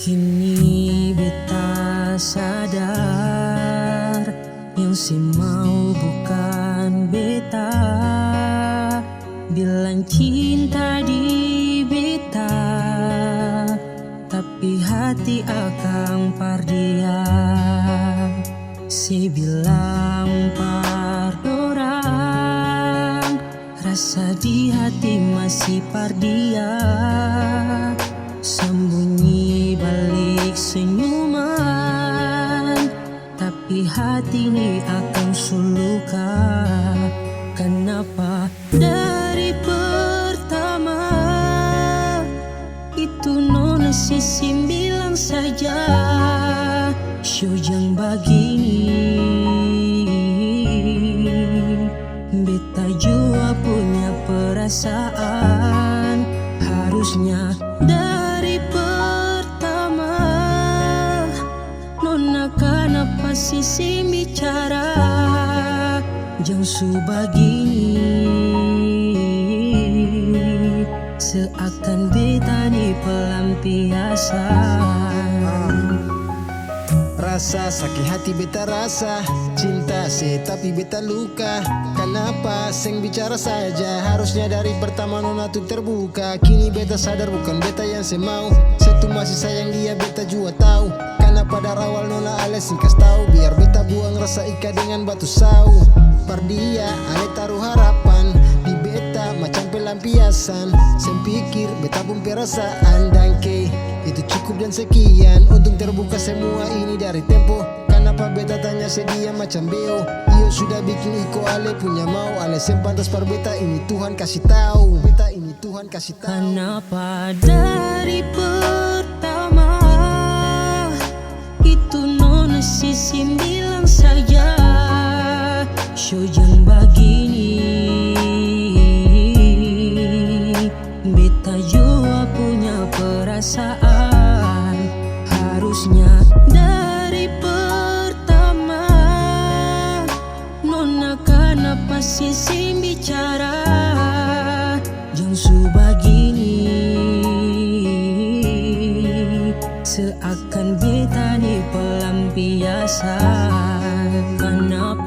Kini beta sadar yang si mau bukan beta. Bilang cinta di beta, tapi hati akang par dia. Si bilang par dorang, rasa di hati masih par dia. Sembunyi balik senyuman, tapi hati ini akan suluka. Kenapa dari pertama itu nona Sisim bilang saja, Syojang begini beta jua punya perasaan. Harusnya dari pertama nona kenapa Sisim bicara jang su begini, seakan beta ni pelampiasan. Rasa sakit hati beta rasa, cinta se tapi beta luka. Kenapa seng bicara saja, harusnya dari pertama nona tuh terbuka. Kini beta sadar bukan beta yang se mau, setu masih sayang dia beta juga tahu. Karena pada awal nona ale singkas tahu, biar beta buang rasa ika dengan batu sau. Par dia ale taruh harapan di beta macam pelampiasan. Sem pikir beta pun perasaan dangke itu cukup dan sekian. Untung terbuka semua ini dari tempo. Kenapa beta tanya sedia macam beo. Iyo sudah bikin iko ale punya mau. Ale sem pantas par beta ini Tuhan kasih tahu. Beta ini Tuhan kasih tahu. Kenapa dari pertama itu nona Sisim bilang saja, Syojang begini beta jua punya perasaan. Harusnya dari pertama nona kenapa Sisim bicara jang su begini, seakan beta ni pelampiasan. Kenapa